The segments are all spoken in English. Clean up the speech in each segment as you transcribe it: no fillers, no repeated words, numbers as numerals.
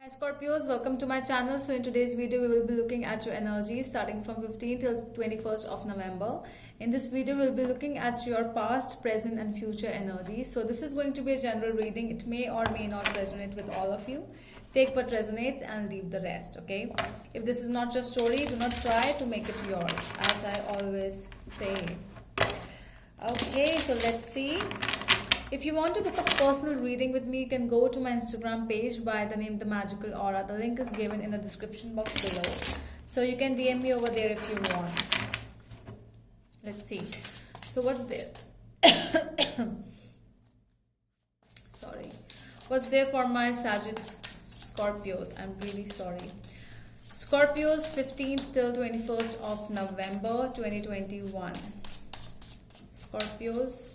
Hi Scorpios, welcome to my channel. So in today's video we will be looking at your energy starting from 15th till 21st of November. In this video we'll be looking at your past, present and future energy. So this is going to be a general reading. It may or may not resonate with all of you. Take what resonates and leave the rest, okay? If this is not your story, do not try to make it yours, as I always say. Okay, so let's see. If you want to book a personal reading with me, you can go to my Instagram page by the name The Magical Aura. The link is given in the description box below. So you can DM me over there if you want. Let's see. So what's there? Sorry. What's there for my Scorpios? I'm really sorry. Scorpios 15th till 21st of November 2021. Scorpios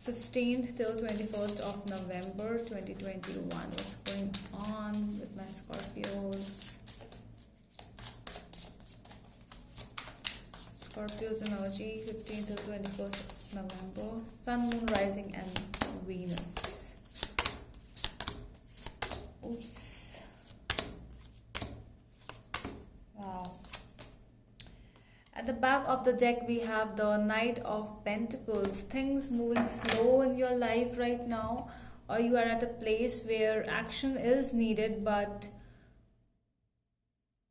15th till 21st of November 2021. What's going on with my Scorpios? Scorpios energy 15th till 21st of November. Sun, Moon, Rising and Venus. Oops. Wow. At the back of the deck, we have the Knight of Pentacles. Things moving slow in your life right now, or you are at a place where action is needed, but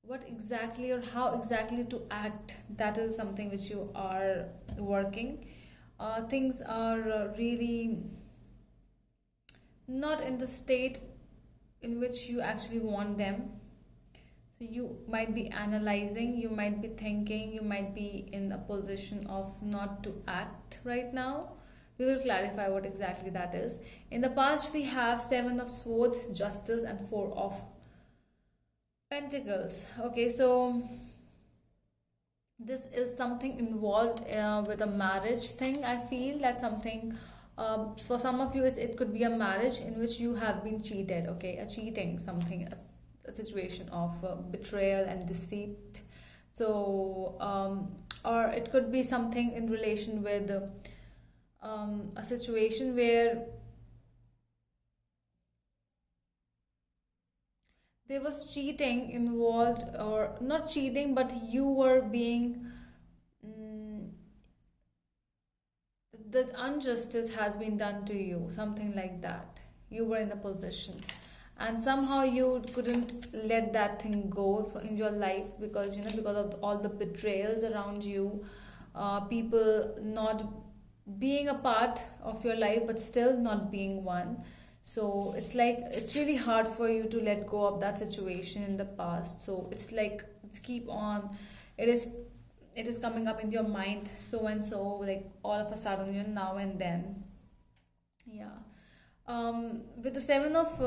what exactly or how exactly to act, that is something which you are working. Things are really not in the state in which you actually want them. You might be analyzing, you might be thinking, you might be in a position of not to act right now. We will clarify what exactly that is. In the past, we have Seven of Swords, Justice and Four of Pentacles. Okay, so this is something involved with a marriage thing. I feel that something for some of you it could be a marriage in which you have been cheated. Okay, a cheating something, a situation of betrayal and deceit. So or it could be something in relation with a situation where there was cheating involved, or not cheating, but you were being the injustice has been done to you, something like that. You were in a position and somehow you couldn't let that thing go in your life, because because of all the betrayals around you, people not being a part of your life but still not being one. So it's like it's really hard for you to let go of that situation in the past. So it's like it's keep on, it is coming up in your mind so and so, like all of a sudden, now and then. Yeah. With the Seven of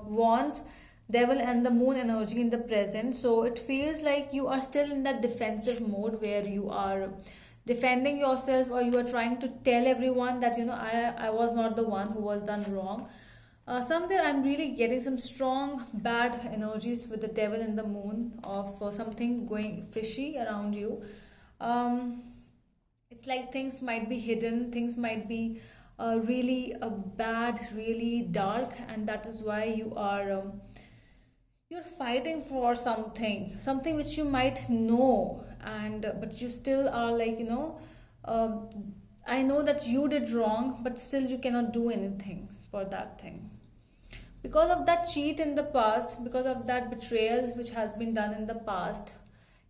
Wands, Devil and the Moon energy in the present, so it feels like you are still in that defensive mode where you are defending yourself, or you are trying to tell everyone that I was not the one who was done wrong. Somewhere I'm really getting some strong bad energies with the Devil and the Moon of something going fishy around you. It's like things might be hidden, things might be really bad, really dark, and that is why you're fighting for something which you might know, and but you still are like, um, I know that you did wrong, but still you cannot do anything for that thing because of that cheat in the past, because of that betrayal which has been done in the past.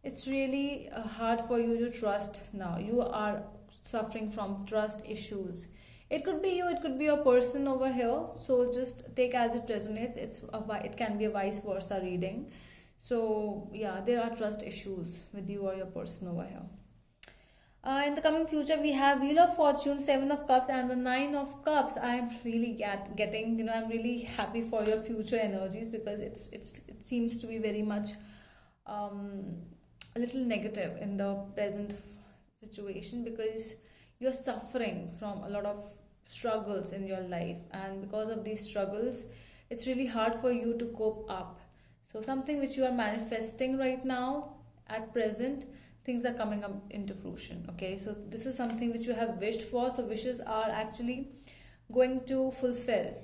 It's really hard for you to trust now. You are suffering from trust issues. It could be you, it could be a person over here. So just take as it resonates. It can be a vice versa reading. So yeah, there are trust issues with you or your person over here. In the coming future, we have Wheel of Fortune, Seven of Cups, and the Nine of Cups. I'm really getting, I'm really happy for your future energies, because it seems to be very much a little negative in the present situation, because you're suffering from a lot of struggles in your life, and because of these struggles, it's really hard for you to cope up. So something which you are manifesting right now at present, things are coming up into fruition. Okay, so this is something which you have wished for, so wishes are actually going to fulfill.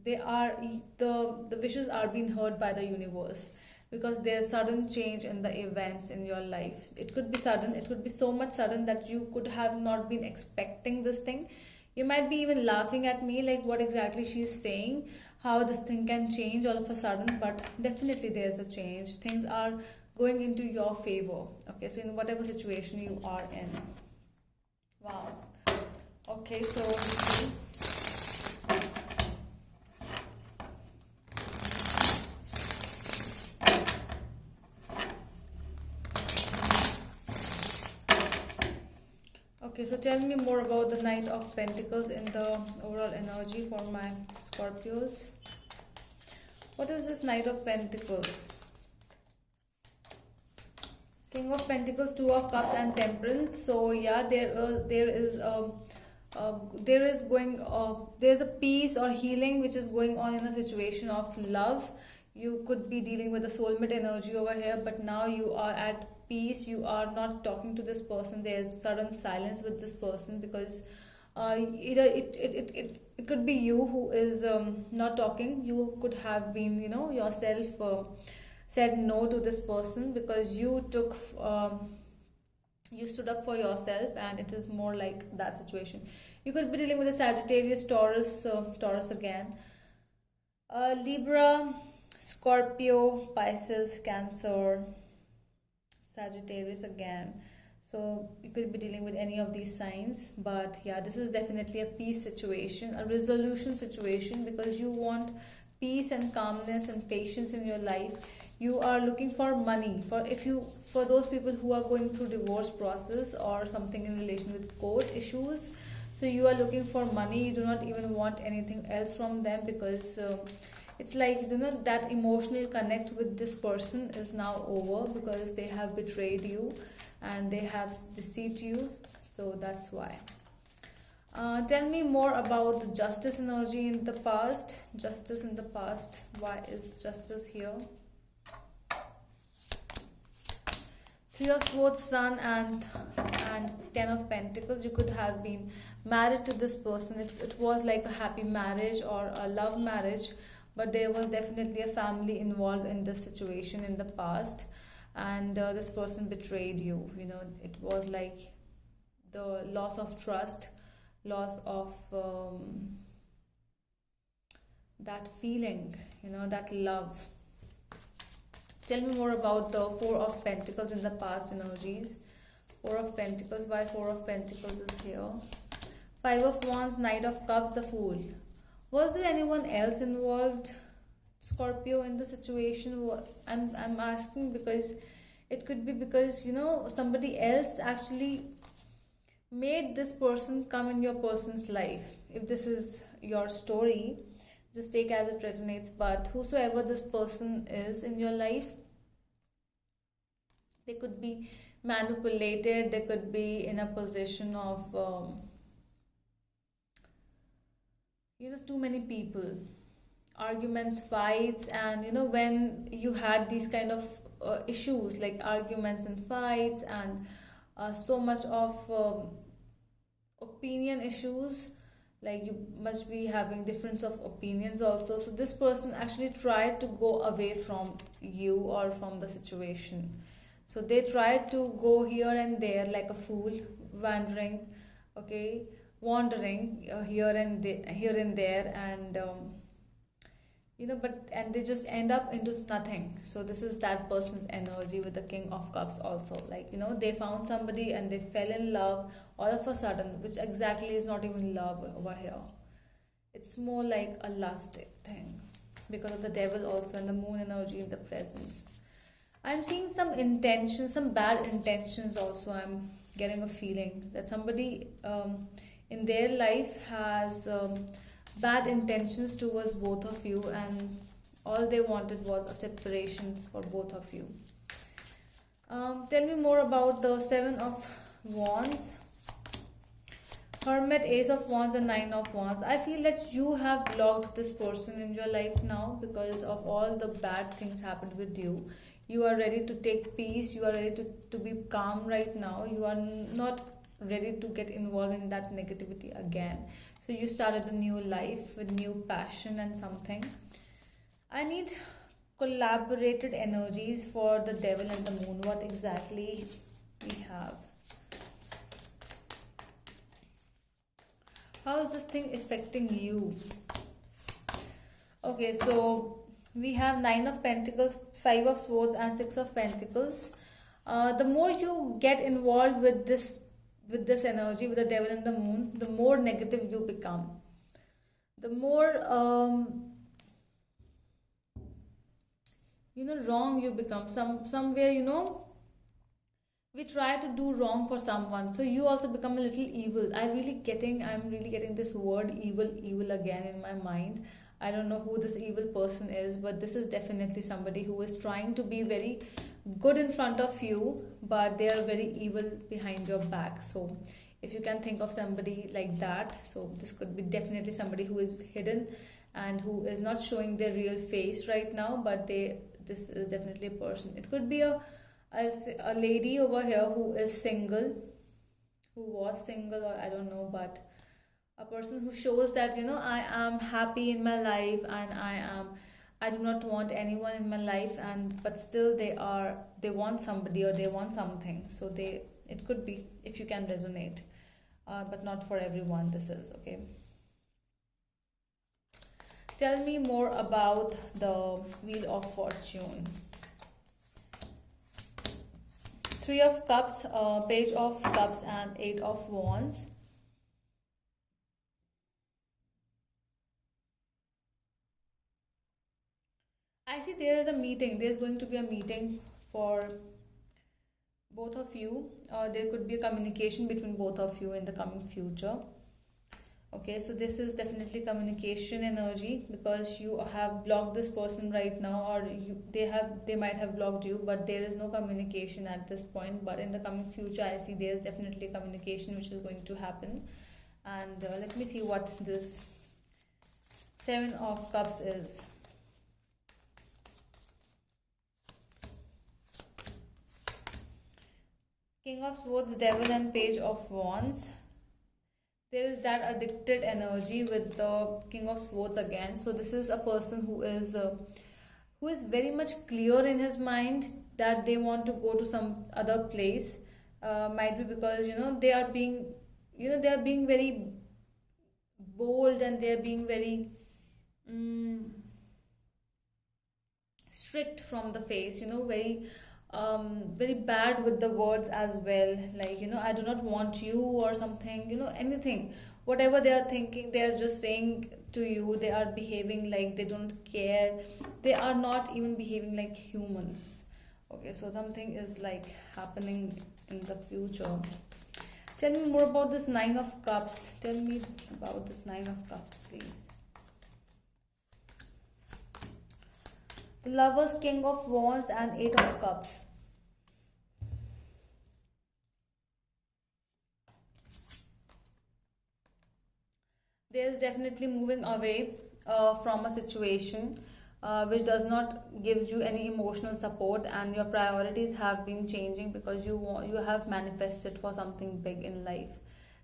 they are the wishes are being heard by the universe, because there's sudden change in the events in your life. It could be sudden, it could be so much sudden that you could have not been expecting this thing. You might be even laughing at me like what exactly she's saying, how this thing can change all of a sudden, but definitely there's a change. Things are going into your favor. Okay, so in whatever situation you are in. Wow. Okay, so okay, so tell me more about the Knight of Pentacles in the overall energy for my Scorpios. What is this Knight of Pentacles? King of Pentacles, Two of Cups, and Temperance. So yeah, there is going there's a peace or healing which is going on in a situation of love. You could be dealing with a soulmate energy over here, but now you are at peace. You are not talking to this person. There's sudden silence with this person because either it could be you who is not talking. You could have been, you know, yourself said no to this person because you took you stood up for yourself, and it is more like that situation. You could be dealing with a Sagittarius, Taurus, Taurus again, Libra, Scorpio, Pisces, Cancer, Sagittarius again. So you could be dealing with any of these signs, but yeah, this is definitely a peace situation, a resolution situation, because you want peace and calmness and patience in your life. You are looking for money. For those people who are going through divorce process or something in relation with court issues, so you are looking for money. You do not even want anything else from them, because it's like, you know, that emotional connect with this person is now over because they have betrayed you and they have deceived you. So that's why. Tell me more about the Justice energy in the past. Justice in the past. Why is Justice here? Three of Swords, Sun, and Ten of Pentacles. You could have been married to this person. It was like a happy marriage or a love marriage, but there was definitely a family involved in this situation in the past, and this person betrayed you. You know, it was like the loss of trust, loss of that feeling, you know, that love. Tell me more about the Four of Pentacles in the past energies. Four of Pentacles. Why Four of Pentacles is here? Five of Wands, Knight of Cups, the Fool. Was there anyone else involved, Scorpio, in the situation? I'm asking because it could be because, you know, somebody else actually made this person come in your person's life. If this is your story, just take as it resonates. But whosoever this person is in your life, they could be manipulated. They could be in a position of you know, too many people, arguments, fights. And you know, when you had these kind of issues like arguments and fights and so much of opinion issues, like you must be having difference of opinions also. So this person actually tried to go away from you or from the situation. So they tried to go here and there like a fool, wandering, okay, wandering here and there, and you know, but and they just end up into nothing. So this is that person's energy with the King of Cups also. Like, you know, they found somebody and they fell in love all of a sudden, which exactly is not even love over here. It's more like a lust thing because of the devil also and the moon energy in the presence. I'm seeing some intentions, some bad intentions also. I'm getting a feeling that somebody in their life has bad intentions towards both of you, and all they wanted was a separation for both of you. Tell me more about the Seven of Wands, Hermit, Ace of Wands, and Nine of Wands. I feel that you have blocked this person in your life now because of all the bad things happened with you. You are ready to take peace. You are ready to be calm right now. You are not ready to get involved in that negativity again. So you started a new life with new passion and something. I need collaborated energies for the devil and the moon. What exactly we have? How is this thing affecting you? Okay, so we have Nine of Pentacles, Five of Swords, and Six of Pentacles. The more you get involved with this energy, with the devil and the moon, the more negative you become. The more wrong you become. Somewhere we try to do wrong for someone, so you also become a little evil. I'm really getting this word evil again in my mind. I don't know who this evil person is, but this is definitely somebody who is trying to be very good in front of you, but they are very evil behind your back. So if you can think of somebody like that, so this could be definitely somebody who is hidden and who is not showing their real face right now, but this is definitely a person. It could be a lady over here who is single, who was single, or I don't know, but a person who shows that I am happy in my life, and I do not want anyone in my life, and but still they want somebody or they want something. So it could be, if you can resonate, but not for everyone. This is okay. Tell me more about the Wheel of Fortune. Three of Cups, Page of Cups, and Eight of Wands. I see there is a meeting. There's going to be a meeting for both of you, or there could be a communication between both of you in the coming future. Okay, so this is definitely communication energy, because you have blocked this person right now, or they might have blocked you, but there is no communication at this point. But in the coming future, I see there is definitely communication which is going to happen. And let me see what this Seven of Cups is. King of Swords, Devil, and Page of Wands. There is that addicted energy with the King of Swords again. So this is a person who is very much clear in his mind that they want to go to some other place. Might be because they are being very bold, and they are being very strict from the face. Very bad with the words as well, like I do not want you, or something, anything, whatever they are thinking, they are just saying to you. They are behaving like they don't care. They are not even behaving like humans. Okay, so something is like happening in the future. Tell me more about this Nine of Cups. Tell me about this Nine of Cups, please. The Lovers, King of Wands, and Eight of Cups. There's definitely moving away from a situation which does not gives you any emotional support, and your priorities have been changing because you have manifested for something big in life.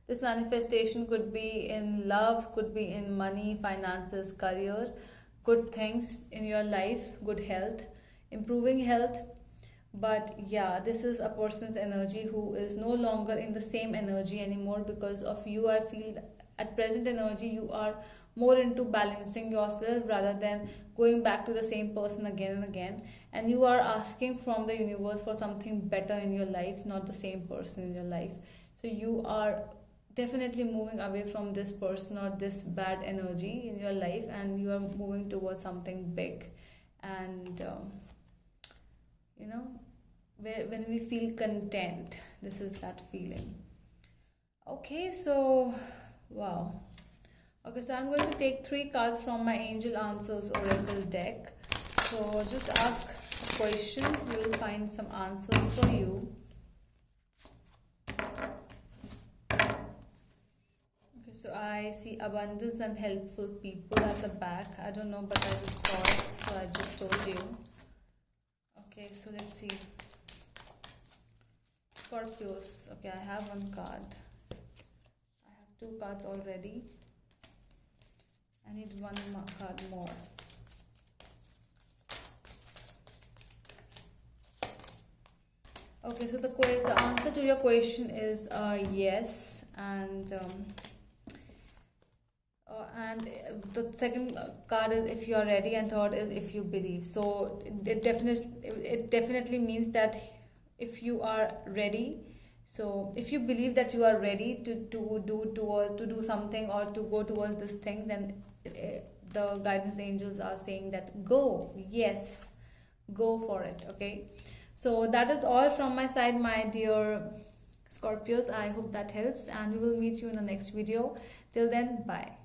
This manifestation could be in love, could be in money, finances, career, good things in your life, good health, improving health. But yeah, this is a person's energy who is no longer in the same energy anymore because of you. I feel at present energy you are more into balancing yourself rather than going back to the same person again and again, and you are asking from the universe for something better in your life, not the same person in your life. So you are definitely moving away from this person or this bad energy in your life, and you are moving towards something big. And when we feel content, this is that feeling. Okay, so wow. Okay, so I'm going to take 3 cards from my Angel Answers Oracle deck. So just ask a question, you will find some answers for you. So I see abundance and helpful people at the back. I don't know, but I just saw it, so I just told you. Okay, so let's see. Scorpios. Okay, I have one card. two cards already. I need one card more. Okay, so the answer to your question is yes, and the second card is if you are ready, and third is if you believe. So it definitely means that if you are ready, so if you believe that you are ready to do something or to go towards this thing, then the guidance angels are saying that go, yes, go for it. Okay, so that is all from my side, my dear Scorpios. I hope that helps, and we will meet you in the next video. Till then, bye.